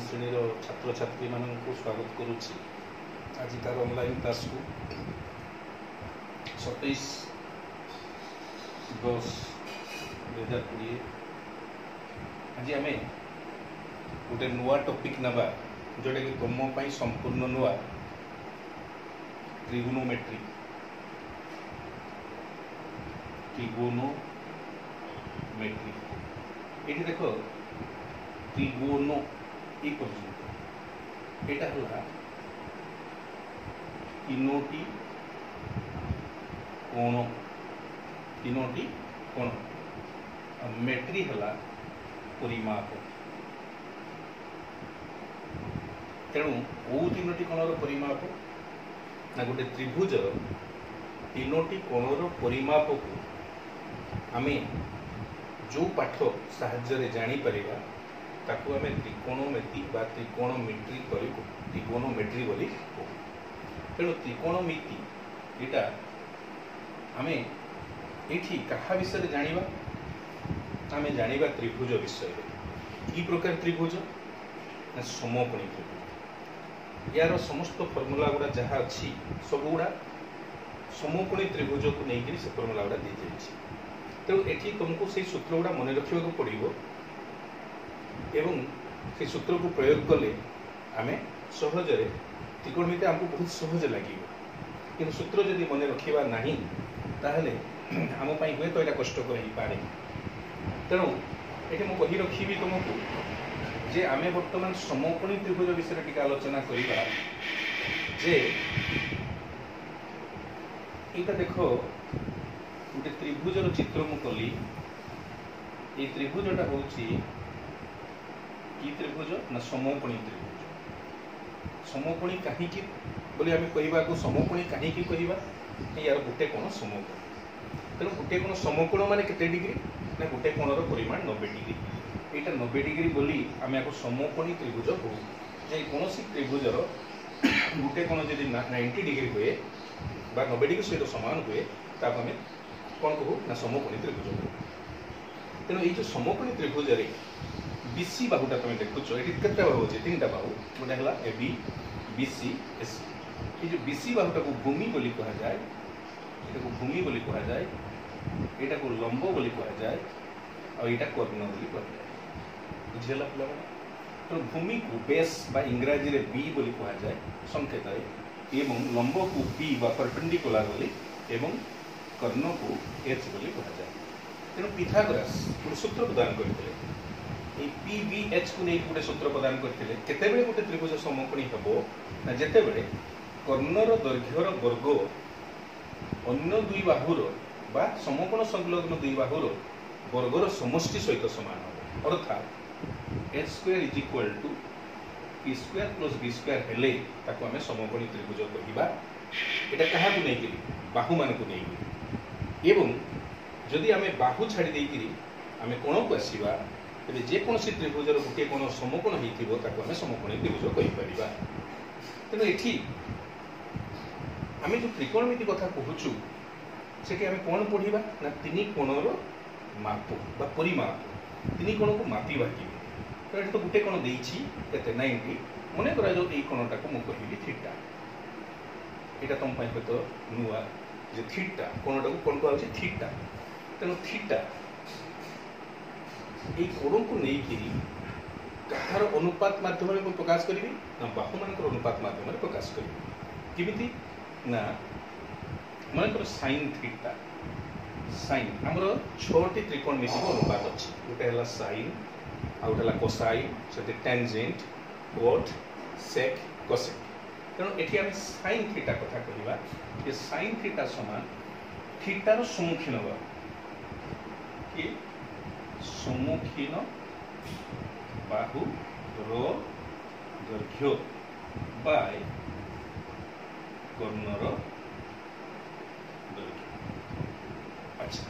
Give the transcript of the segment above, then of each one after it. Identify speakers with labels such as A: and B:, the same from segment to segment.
A: श्रेणी छात्र छात्री मान स्वागत करुच्ची आज तार ऑनलाइन क्लास को 27/10/2020 आज आम गोटे नुआ टॉपिक नवा जोटा कि तुम संपूर्ण नुआ ट्रिगोनोमेट्री ये देख त्रिगोनो यहाँ है तीनोटी कोण मेट्री है परिमाप तेणु वो तीनोटी कोणर परिमाप ना गोटे त्रिभुजर तीनोटी कोणर परिमाप को आमे जो पाठ साहाय्य जानीपर ताकू आम त्रिकोणमिति बा त्रिकोणमिट्री त्रिकोणमेट्री बोली तेणु त्रिकोणमिति यहाँ आम ये क्या विषय जाना आम जाना त्रिभुज विषय कि प्रकार त्रिभुज ना समकोणी त्रिभुज यार समस्त फर्मूला गुड़ा जहाँ अच्छी सब गुड़ा समकोणी त्रिभुज को लेकिन से फर्मूला गुड़ा दी जाए तेणु ये तुमको से सूत्र गुड़ा मन रखा पड़ो एवं से सूत्र को प्रयोग कले आम सहजरे त्रिकोणमिति आमको बहुत सहज लगे कि सूत्र जदि मन रखा ना ताहले आम हुए तो यहाँ कष्टकर हो पारे तेणु ये मुझे कही रखी तुमको जे आम बर्तमान समकोणी त्रिभुज विषय टी आलोचना करवा जे यहाँ देख गोटे त्रिभुजर चित्र मु कली ये त्रिभुजटा हूँ कि त्रिभुज ना समकोणी त्रिभुज समकोणी कहीं बोली आम कहवा समकोणी कहीं कहवा यार गोटे कोण समकोण तेणु गोटे कोण समकोण मान केते डिग्री ना गोटे कोणर परिमाण 90 डिग्री यहाँ 90 डिग्री बोली आम या समकोणी त्रिभुज कहू जे कौन त्रिभुजर गोटे कोण जब 90 डिग्री हुए 90 डिग्री सहित सामान हुए ताको आम कौन कहू ना समकोणी त्रिभुज कहू तेणु ये जो समकोणी त्रिभुज बीसी बाहुटा तुम देखुच ये केते बाहु अच्छे 3टा बाहु गोटे है A B B C S ये जो बीसी बाहुटा को भूमि बोली कहा जाए यहाँ को भूमि बोली कहा जाए यहाँ को लंब बोली कहा जाए और यहाँ कर्ण बोली कहा जाए बुझीगला पे तो भूमि को बेस बा इंग्राजी रे बी बोली कहा जाए संकेत एवं लंब को पी बा परपेंडिकुलर बोली एवं कर्ण को एच बोली कहा जाए तेणु पिथागोरास गोटे सूत्र प्रदान करते पी बी एच को नहीं गोटे सूत्र प्रदान करते केतेबेले गोटे त्रिभुज समकोणी हेबो ना जेतेबेले कर्णर दैर्घ्यर वर्ग अन्य दुई बाहुर बा समकोण संलग्न दुई बाहुर वर्गर समष्टि सहित समान हो अर्थात H square is equal to P square plus B square हेले ताको आमे समकोणी त्रिभुज कहिबा एटा काहा को नहीं बाहु मान को नहीं एवं जदि आमे बाहु छाड़ी देकिरी आमे कोण को आसीबा तेरे जेकोसी त्रिभुजर गोटे कोण समकोण होइथिबो ताको आमे समकोणी त्रिभुज कहि परिबा तेणु एठी आमे जो त्रिकोणमिति कथा कहूचु सेठी आमे कोण पढिबा ना तीन कोणर माप बा परिमाप तीन कोण को मापिबा कि तो एठी तो गोटे कोण देइछि केते 90 मने करा जो ए कोणटा को मु कहिबी थीटा एटा तुम पई तो नुआ जे थीटा कोणटा को कोण कहउछि थीटा तेणु थीटा ये कोण को नहीं करी कहार अनुपात माध्यम प्रकाश करी ना बाहु मान अनुपात माध्यम प्रकाश करी किमिति ना मन साइन थीटा साइन आमर 6टी त्रिकोणमिति अनुपात अच्छी गोटे है साइन आ गोटे कोसाइन से टेंजेंट कोट सेक कोसेक तेणु ये आम साइन थीटा कथा कहवा ये साइन थीटा समान थीटार सम्मुखीन कि सम्मुखीन बाहु दैर्घ्य बाय कर्णर दैर्घ्य अच्छा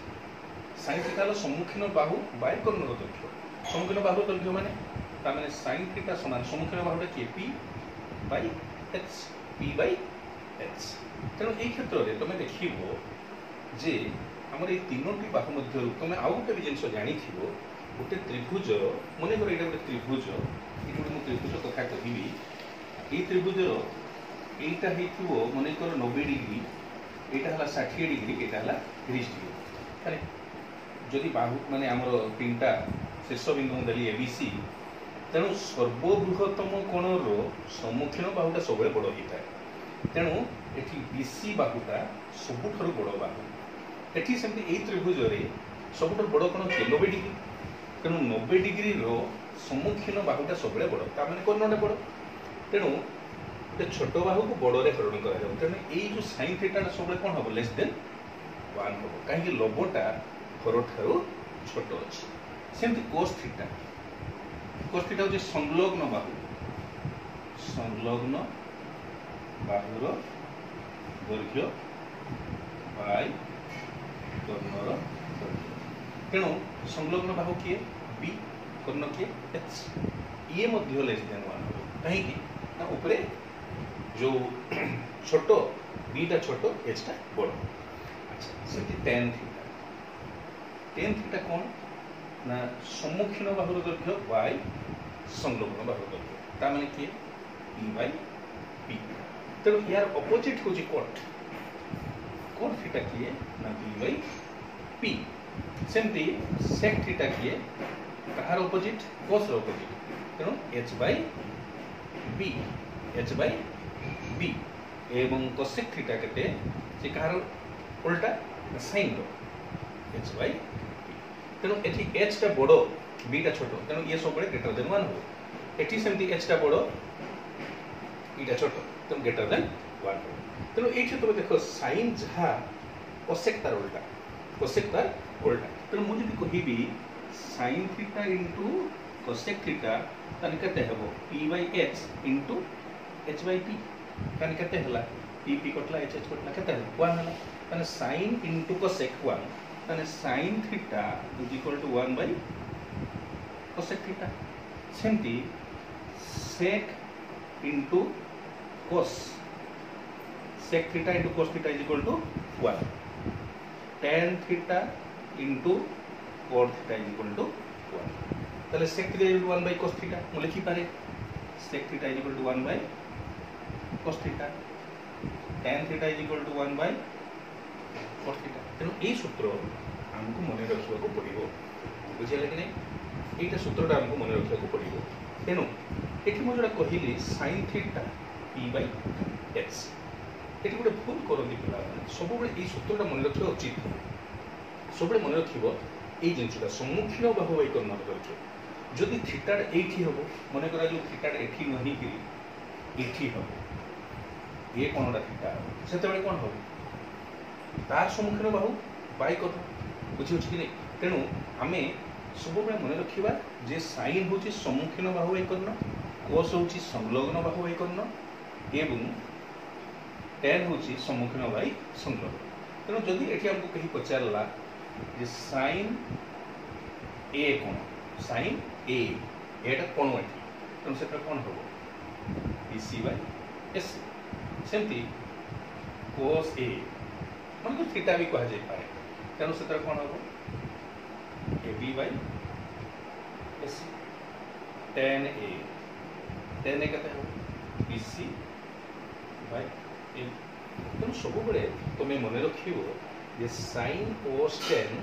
A: साइन थीटार सम्मुखीन बाहु बाय कर्णर दैर्घ्य सम्मुखीन बाहु दैर्घ्य माने साइन थीटा समान सम्मुखीन बाहुटा किए P by H P by H तेणु ये क्षेत्र में तुम देखो जे आमर ये तीनोटी बाहु मध्य तुम आउ गोटे भी जिन जानी गोटे त्रिभुज मन कर ये गोटे त्रिभुज ये गोटे त्रिभुज कथा कहि ये त्रिभुज यहीटा हो मन कर 90 डिग्री यहाँ है 60 डिग्री यहाँ है 30 डिग्री जदि बाहु माने आमर 3टा शीर्ष बिंदु देली एबीसी तेणु सर्वबृहत्तम कोणर सम्मुखीन बाहुटा सब बड़ होता है तेणु ये बीसी बाहुटा सबुठ बड़ बाहु एटी सेमती यही त्रिभुज सबुठ बड़ कोण किए 90 डिग्री तेणु 90 डिग्री सम्मुखीन बाहुटा सब बड़ ताने कर्णटा बड़ तेणु गोटे छोट बाहु को बड़े हरण करा तेणु यही जो साइन थीटा सब कौन हम लेस देन 1 हम कहीं लबटा हर ठार छोट अच्छे सेमती कोस थीटा हूँ संलग्न बाहुर दैर्घ्य बाय कर्णर तेणु संलग्न बाहु किए बी कर्ण किए एच ये लेस देन 1 हम कहीं उपरे जो छोट बीटा छोट एचटा बड़ अच्छा से टेन थीटा कौन ना सम्मुखीन बाहुर दैर्घ्य बाय संलग्न बाहुर दैर्घ्य ता माने किए पी बाय पी तेणु यार अपोजिट हूँ कोट थीटा किए ना पी बाय पी सेमती सेक थीटा किए कहार अपोजिट कोस अपोजिट तेणु एच बाय बी एवं कोसेक थीटा केते से कहार उल्टा साइन एच बाय तेणु एठी एच टा बड़ बीटा छोट तेणु ये सब ग्रेटर देन 1 हो एठी सेमती एच टा बड़ बीटा छोट तेणु ग्रेटर देन 1 हो तेणु एठी तुम देखो साइन जहा कोसेक तार उल्टा तेणु मुझे कहबी sine theta into cosec theta ताने केते हेबो p by h into h by p ताने केते हला p कटला h कटला केते 1 हला ताने साइन इंटू कोसेक 1 ताने sine theta is equal to 1 by cosec theta सेमती sec into cos sec theta into cos theta is equal to 1 tan theta into cot theta is equal to 1 ताले sec theta is 1 by cos theta मु लिखि पारे sec theta is equal to 1 by cos theta tan theta is equal to 1 by cos theta तेणु ए सूत्र हमको मन रखा को पड़ो बुझिले कि नहीं एटा सूत्रटा हमको मन रखा को पड़ो तेणु एठी मु जोटा कहली sin theta p by h ये गोटे भूल करती पिला सब ये सूत्रटा मन रखा उचित सब मन रखो ये जिनसा सम्मुखीन बाहु बाई कर्ण दैर्घ्य जदि थीटाटा ये हम मन करा जो थीटाटा ये नहीं कि हम ये कौनटा थीटा से कौन हम तार सम्मुखीन बाहु बाई कर्ण बुझे कि नहीं तेणु आम सब मन रखा जे साइन हूँ सम्मुखीन बाहु बाई कर्ण कोस हूँ संलग्न बाहु बाई कर्ण एवं टेन हूँ सम्मुखीन बाई संलग्न तेणु जदि ये आमको कहीं पचारा जे साइन ए कौन साइन एटा कौन ये तेणु से कौन हम बीसी बाय एस सेमती कोस ए मन को थीटा भी कह जाए तेणु से कौन हम ए बी बाय एस टेन ए केते हम बीसी बाय ए तेणु सब तुम मन रख साइन कोस टेन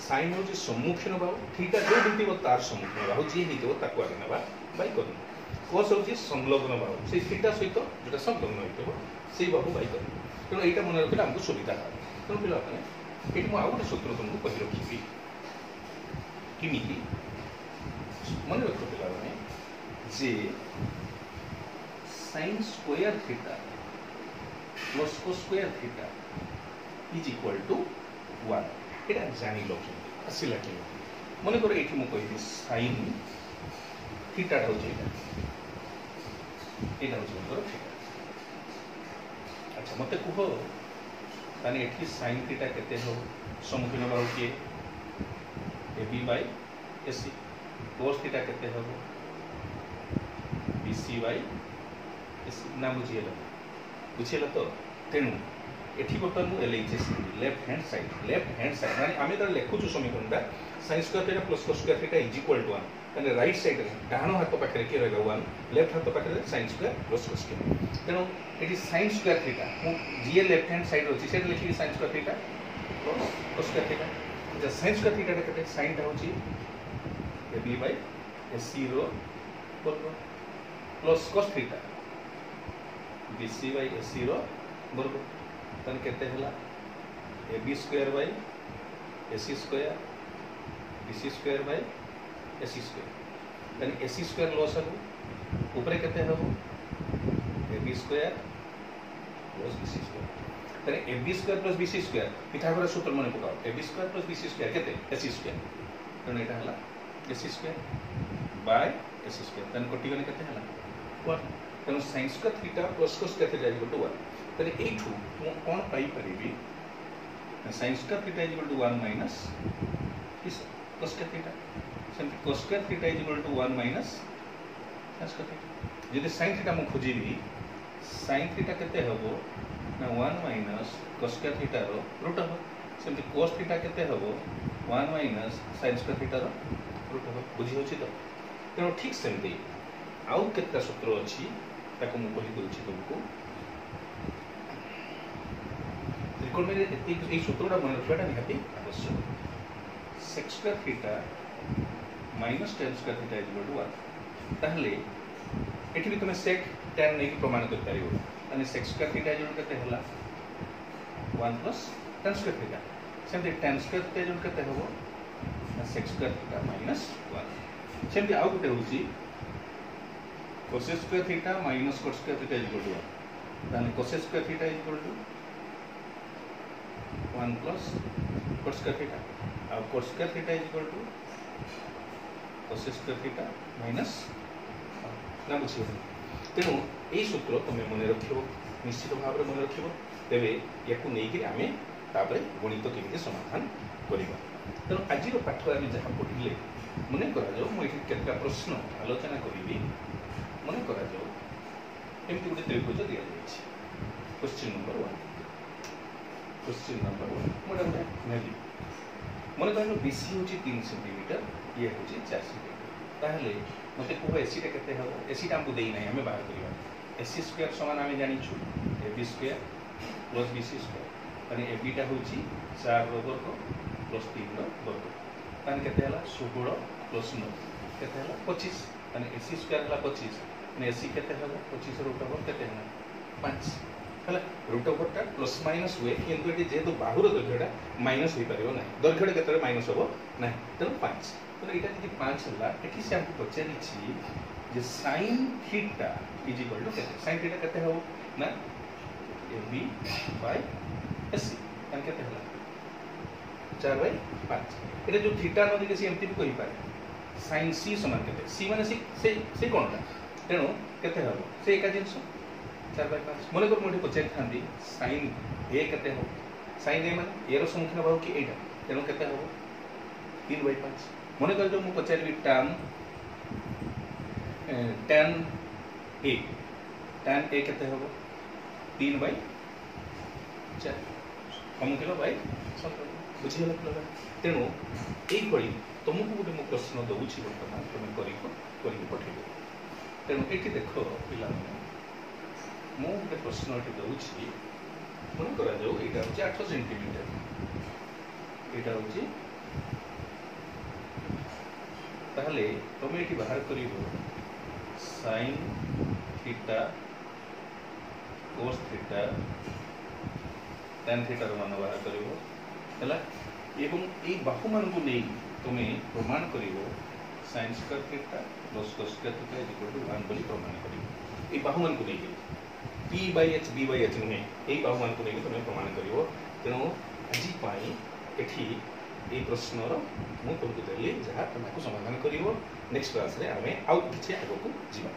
A: साइन हूँ सम्मुखीन बाहु थीटा जो भी तार सम्मुखीन बाहु जी होता आगे ना बाई कर्ण कोस हूँ संलग्न बाहु से थीटा सहित जो संलग्न हो बाहु बाई कर्ण तेणु यहाँ मन रखा आमको सुविधा है तेणु पे ये आउ गोटे सूत्र तुमको कही रखी किमी मन रख पे जे sine square theta plus cos square theta is equal to 1 ये जान लो आसला कि मन कर ये मुझे साइन थीटा हूँ यहाँ हूँ थीटा अच्छा मत कह ताने ये साइन थीटा केते हो सम्मुखीन बाहु किए A B by A C cos theta केते हो बी सी बाय ए सी ना बुझीगला तो तेणु एठी बर्तमान मु LHS लेफ्ट हैंड साइड माने आमे त लेखुछु समीकरणटा sin square theta plus cos square theta is equal to 1 माने राइट साइड रे डाहाण हाथ पाखरे के रहबो 1 लेफ्ट हाथ पाखरे sin square plus cos square तेनो एठी sin स्क्वायर थीटा मु जे लेफ्ट हैंड साइड अछि सेट लिखि sin square theta plus cos square theta जे sin स्क्वायर थीटा कते sin टा होची AB बाय AC रो वर्ग plus cos theta BC by AC रो वर्ग तन केते हला AB square by AC square BC square by AC square तन AC स्क्वायर लॉस हबो ऊपर केते हबो AB square plus BC square तन AB square plus BC square Pythagoras सूत्र मन पकाओ AB square plus BC square केते AC स्क्वायर तन एटा हला AC square by AC square तन कोटी गने केते हला 1 तन sin square theta plus cos square theta equal to 1 तने एठू मु कोन पाई परिबी sin square theta is equal to 1 minus is cos square theta सेम cos square theta is equal to 1 minus sin square theta यदि sin थीटा मु खोजिबी sin थीटा केते हबो ना 1 माइनस cos स्क्वायर थीटा रो रूट हबो सेम cos थीटा केते हबो 1 माइनस sin स्क्वायर थीटा रो रूट हबो बुझी होछि तो तेनो ठीक सेमती आउ केता सूत्र अछि ताको मु कहि दोछि तुमको त्रिकोण में ए सूत्रटा मन रखवाटा निहाती आवश्यक sec square theta minus tan square theta is equal to 1 ताहले एठी भी तुमे sec tan नै प्रमाण कर पारिबो अनि sec स्क्वायर थीटा इज केते हला 1 प्लस tan स्क्वायर थीटा सेमते tan स्क्वायर थीटा इज केते हबो sec स्क्वायर थीटा माइनस 1 सेमते आउ गुटे होची cos square theta minus cot square theta is equal to 1 ताने cos square theta is equal to 1 plus cot square theta अब cot square theta is equal to cos square theta minus ना बुझियो तेनु ए सूत्र तुमे मने रखियो निश्चित भाव रे मने रखियो तेबे याकू नै कि आमे तापरे गणित केमिति समाधान करिबा तेनु आज रो पाठ आमे जहा पढिले मने करा जाओ मु एठी केतका प्रश्न आलोचना करिबी मने करा जाओ एमति गुटे त्रिभुज दिया जायछि क्वेश्चन नंबर 1 मोटा मोटा नेली मन कहलो BC होची 3 सेंटीमीटर ये होची 4 सेंटीमीटर ताहले मते को AC टा केते हबो AC टा हमको देई नै हमें बाहर करिवा AC स्क्वायर समान हमें जानि छु AB square plus BC square माने AB टा होची 4 रो वर्ग प्लस 3 रो वर्ग तान केते हला 16 प्लस 9 केते हला 25 माने AC स्क्वायर हला 25 माने AC केते हला 25 रूट ओवर केते हला 5 हला रूट ओवर टा प्लस माइनस हुए किंतु एटी जेतु बाहुर दैर्घ्यटा माइनस होई परिबो नै दैर्घ्यटा केते माइनस होबो नै त 5 तो एटा जे 5 हला एठी से हमको पचारि छी जे sin theta is equal to केते sin थीटा केते हो ना AB बाय AC तन केते हला 4 बाय 5 एटा जो थीटा न दिके से एमती भी कहि पारे sin C समान केते C माने से कोनटा तेनो केते हबो से एका जिंस 4 बाय 5 मने को मोठी पचारि थांदी sin A केते हो sin A माने A रो संख्या भाव कि एटा तेनो केते हबो 3 बाय 5 मने कर जो मु पचारि tan A केते हबो 3 बाय 4 कम किलो बाय बुझी हला किलो तेनो एई पड़ी तुमको गुटे मु प्रश्न दउछि वर्तमान तुम करि पठेबो तेनो एठी देखो पिला मु गुटे प्रश्न एठी दउछि मन करा जाऊ एटा होछि 8 सेंटीमीटर एटा होछि ताहले तुम एठी बाहर करिवो sin theta cos theta tan theta रो मान बाहर करिवो हला एवं ए बाहु मान को नै तुमे प्रमाण करिवो sin square theta plus cos square theta is equal to 1 बोली प्रमाण करिवो ए बाहु मान को नै P by H B by H नुहे ए बाहु मान को नै तुमे प्रमाण करिवो तेनो आजि पाई एठी ए प्रश्न रो मु तुमको देली जहा तुमको समाधान करिवो नेक्स्ट क्लास रे आमे आउट किछि आगो को जीवा।